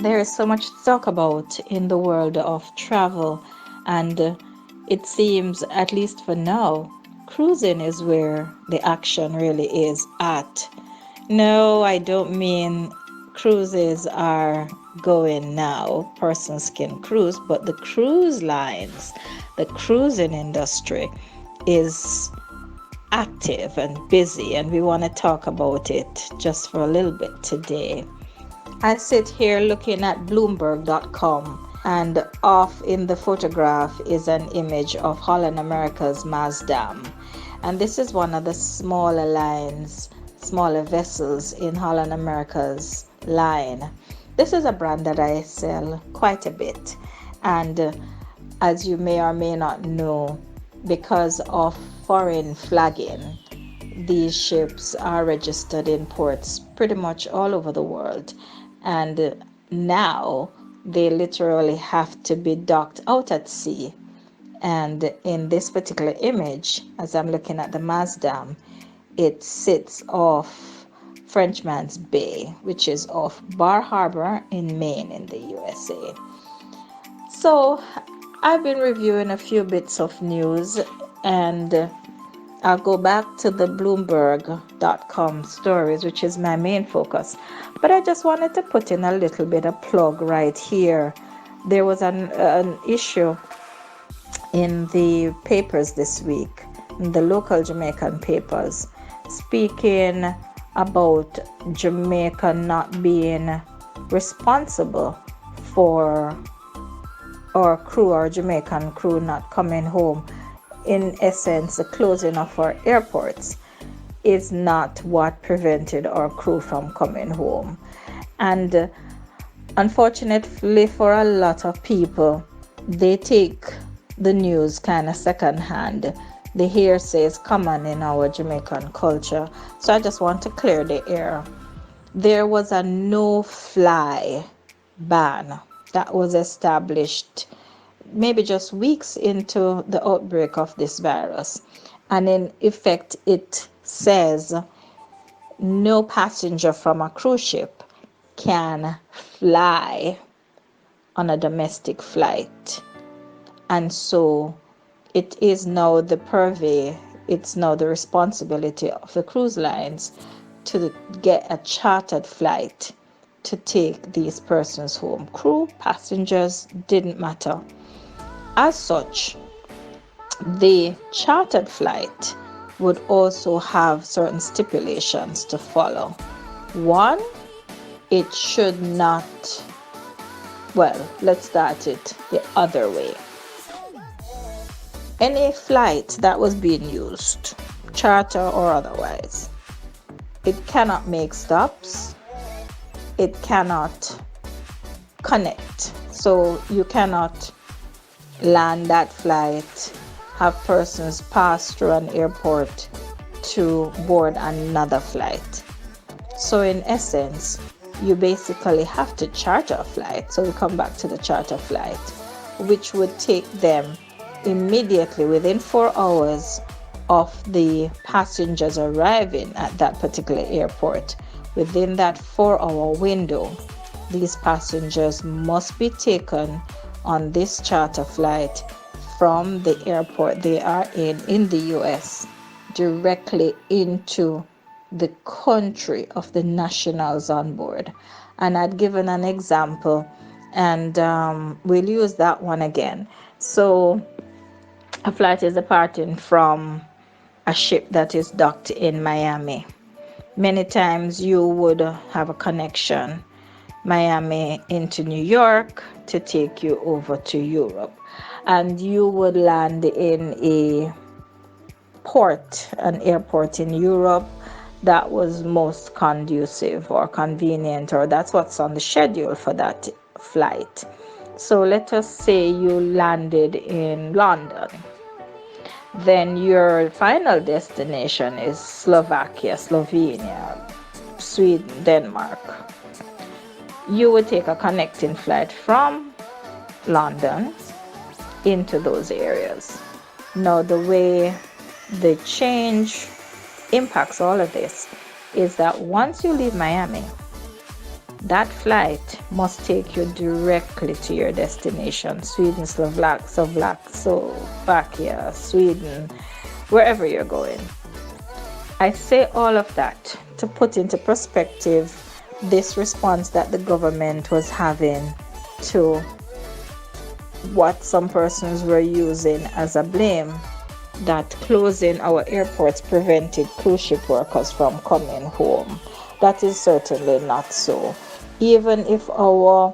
There is so much to talk about in the world of travel, and it seems, at least for now, cruising is where the action really is at. No, I don't mean cruises are going now, persons can cruise, but the cruise lines, the cruising industry is active and busy, and we want to talk about it just for a little bit today. I sit here looking at Bloomberg.com, and off in the photograph is an image of Holland America's Maasdam. And this is one of the smaller lines, smaller vessels in Holland America's line. This is a brand that I sell quite a bit. And as you may or may not know, because of foreign flagging, these ships are registered in ports pretty much all over the world. And now they literally have to be docked out at sea. And in this particular image, as I'm looking at the Maasdam, it sits off Frenchman's Bay, which is off Bar Harbor in Maine in the USA. So I've been reviewing a few bits of news, and I'll go back to the Bloomberg.com stories, which is my main focus. But I just wanted to put in a little bit of plug right here. There was an issue in the papers this week, in the local Jamaican papers, speaking about Jamaica not being responsible for our crew, our Jamaican crew not coming home. In essence, the closing of our airports is not what prevented our crew from coming home. And unfortunately for a lot of people, they take the news kind of secondhand. The hearsay is common in our Jamaican culture. So I just want to clear the air. There was a no-fly ban that was established maybe just weeks into the outbreak of this virus. And in effect, it says no passenger from a cruise ship can fly on a domestic flight. And so it is now the purvey, it's now the responsibility of the cruise lines to get a chartered flight to take these persons home. Crew, passengers, didn't matter. As such, the chartered flight would also have certain stipulations to follow. One, it should not, well, let's start it the other way. Any flight that was being used, charter or otherwise, it cannot make stops, it cannot connect. So you cannot land that flight, have persons pass through an airport to board another flight. So in essence, you basically have to charter a flight. So we come back to the charter flight, which would take them immediately within 4 hours of the passengers arriving at that particular airport. Within that 4-hour window, these passengers must be taken on this charter flight from the airport they are in the US, directly into the country of the nationals on board. And I'd given an example, and we'll use that one again. So a flight is departing from a ship that is docked in Miami. Many times you would have a connection Miami into New York to take you over to Europe, and you would land in a port, an airport in Europe that was most conducive or convenient, or that's what's on the schedule for that flight. So let us say you landed in London. Then your final destination is Slovakia, Slovenia, Sweden, Denmark. You would take a connecting flight from London into those areas. Now, the way the change impacts all of this is that once you leave Miami, that flight must take you directly to your destination, Sweden, Slovakia, Sweden, wherever you're going. I say all of that to put into perspective this response that the government was having to what some persons were using as a blame, that closing our airports prevented cruise ship workers from coming home. That is certainly not so. Even if our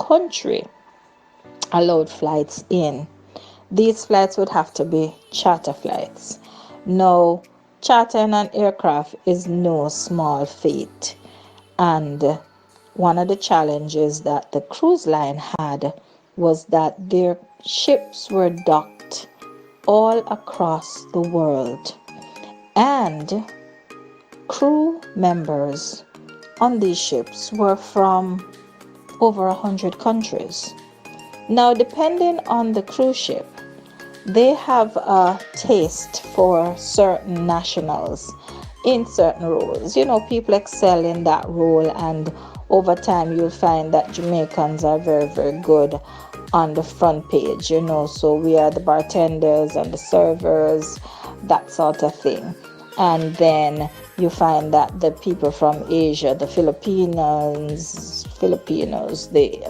country allowed flights in, these flights would have to be charter flights. Now, chartering an aircraft is no small feat. And one of the challenges that the cruise line had was that their ships were docked all across the world. And crew members on these ships were from over 100 countries. Now, depending on the cruise ship, they have a taste for certain nationals in certain roles. People excel in that role, and over time you'll find that Jamaicans are very, very good on the front page, so we are the bartenders and the servers, that sort of thing. And then you find that the people from Asia, the Filipinos, the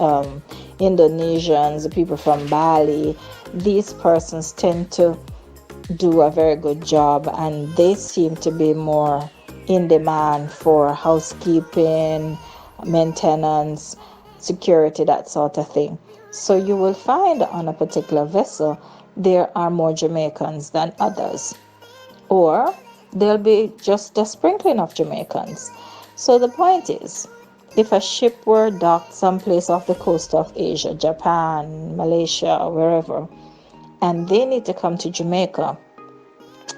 Indonesians, the people from Bali, these persons tend to do a very good job, and they seem to be more in demand for housekeeping, maintenance, security, that sort of thing. So you will find on a particular vessel there are more Jamaicans than others, or there'll be just a sprinkling of Jamaicans. So the point is, if a ship were docked someplace off the coast of Asia, Japan, Malaysia, wherever, and they need to come to Jamaica,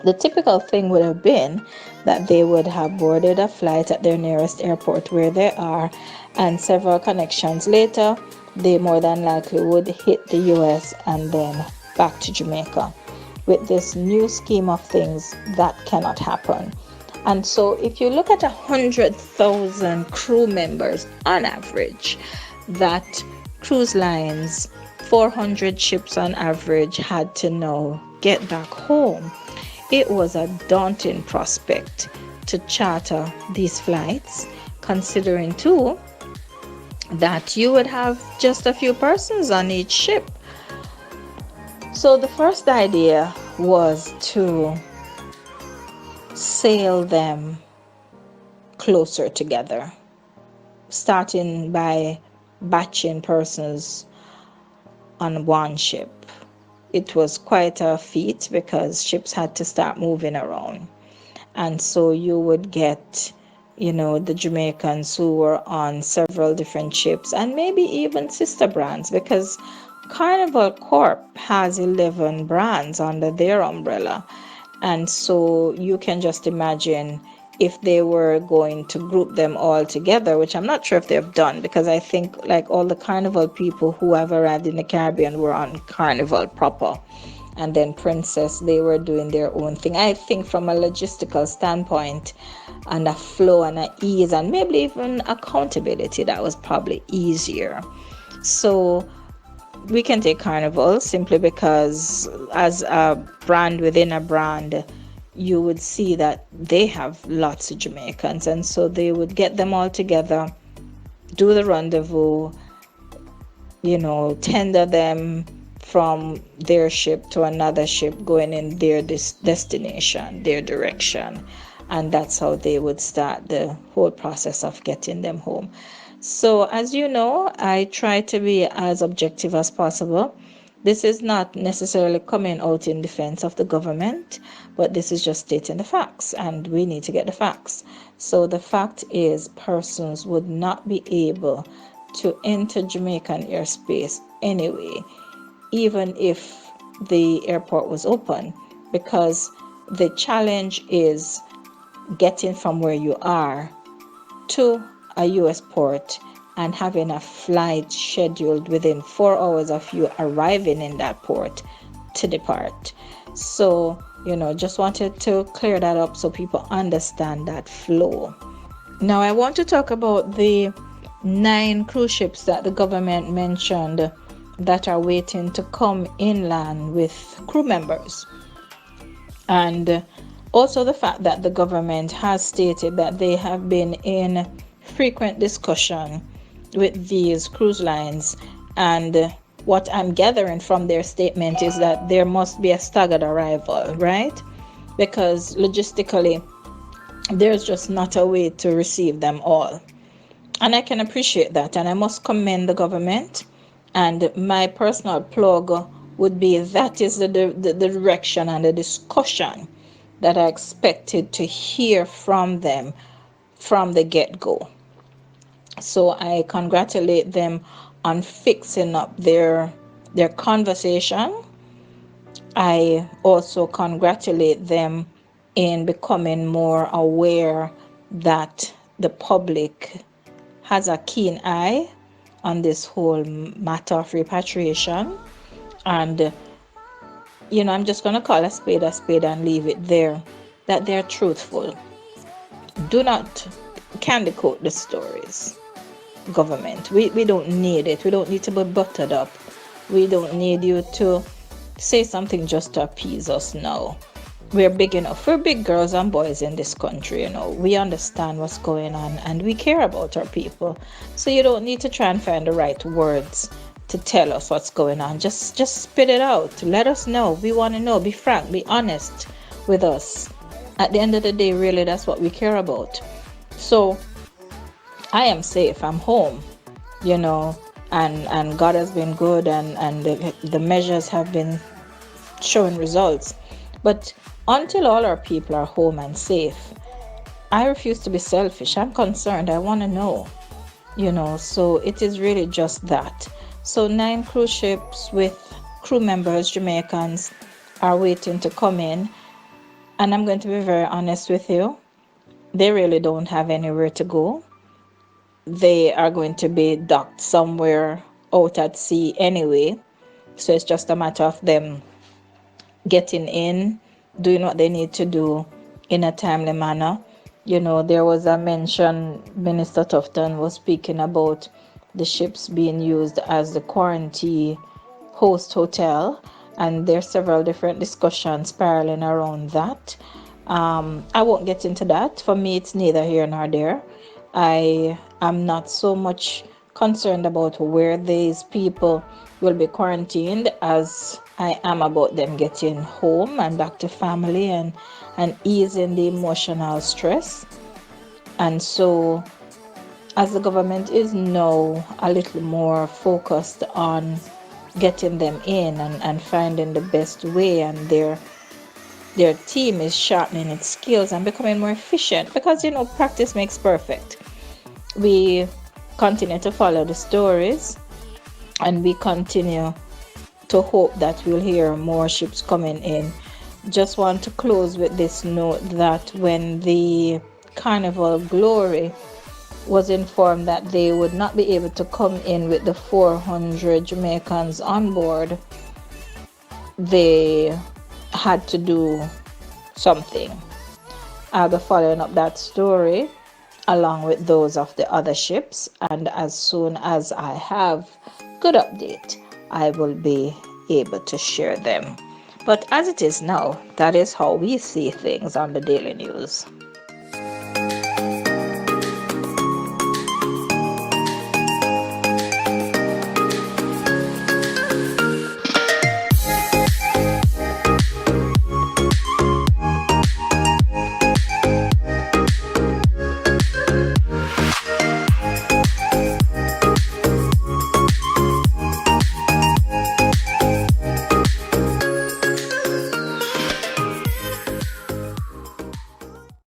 the typical thing would have been that they would have boarded a flight at their nearest airport where they are, and several connections later, they more than likely would hit the US and then back to Jamaica. With this new scheme of things, that cannot happen. And so if you look at 100,000 crew members on average, that cruise lines, 400 ships on average, had to now get back home. It was a daunting prospect to charter these flights, considering too that you would have just a few persons on each ship. So the first idea was to sail them closer together, starting by batching persons on one ship. It was quite a feat because ships had to start moving around. And so you would get, the Jamaicans who were on several different ships, and maybe even sister brands, because Carnival Corp has 11 brands under their umbrella. And so you can just imagine if they were going to group them all together, which I'm not sure if they've done, because I think like all the Carnival people who have arrived in the Caribbean were on Carnival proper. And then Princess, they were doing their own thing. I think from a logistical standpoint and a flow and a ease and maybe even accountability, that was probably easier. So we can take Carnival simply because as a brand within a brand, you would see that they have lots of Jamaicans, and so they would get them all together, do the rendezvous, tender them from their ship to another ship going in their destination, their direction, and that's how they would start the whole process of getting them home. So as you know, I try to be as objective as possible. This is not necessarily coming out in defense of the government, but this is just stating the facts, and we need to get the facts. So the fact is, persons would not be able to enter Jamaican airspace anyway, even if the airport was open, because the challenge is getting from where you are to a US port and having a flight scheduled within 4 hours of you arriving in that port to depart. So, just wanted to clear that up so people understand that flow. Now I want to talk about the 9 cruise ships that the government mentioned that are waiting to come inland with crew members. And also the fact that the government has stated that they have been in frequent discussion with these cruise lines. And what I'm gathering from their statement is that there must be a staggered arrival, right? Because logistically, there's just not a way to receive them all. And I can appreciate that. And I must commend the government. And my personal plug would be that is the direction and the discussion that I expected to hear from them from the get-go. So I congratulate them on fixing up their conversation. I also congratulate them in becoming more aware that the public has a keen eye on this whole matter of repatriation. And I'm just going to call a spade and leave it there, that they're truthful. Do not candy coat the stories, government. We don't need it. We don't need to be buttered up. We don't need you to say something just to appease us now. We're big enough. We're big girls and boys in this country, We understand what's going on and we care about our people. So you don't need to try and find the right words to tell us what's going on. Just spit it out. Let us know. We want to know. Be frank. Be honest with us. At the end of the day, really, that's what we care about. So I am safe. I'm home, and God has been good and the measures have been showing results. But until all our people are home and safe, I refuse to be selfish. I'm concerned. I want to know, so it is really just that. So 9 cruise ships with crew members, Jamaicans, are waiting to come in. And I'm going to be very honest with you. They really don't have anywhere to go. They are going to be docked somewhere out at sea anyway. So it's just a matter of them getting in, doing what they need to do in a timely manner. There was a mention, Minister Tufton was speaking about the ships being used as the quarantine host hotel, and there's several different discussions spiraling around that. I won't get into that. For me, it's neither here nor there. I am not so much concerned about where these people will be quarantined as I am about them getting home and back to family and easing the emotional stress. And so as the government is now a little more focused on getting them in and finding the best way, and their team is sharpening its skills and becoming more efficient, because practice makes perfect. We continue to follow the stories and we continue to hope that we'll hear more ships coming in. Just want to close with this note that when the Carnival Glory was informed that they would not be able to come in with the 400 Jamaicans on board, they had to do something. I'll be following up that story along with those of the other ships, and as soon as I have good update, I will be able to share them. But as it is now, that is how we see things on the daily news.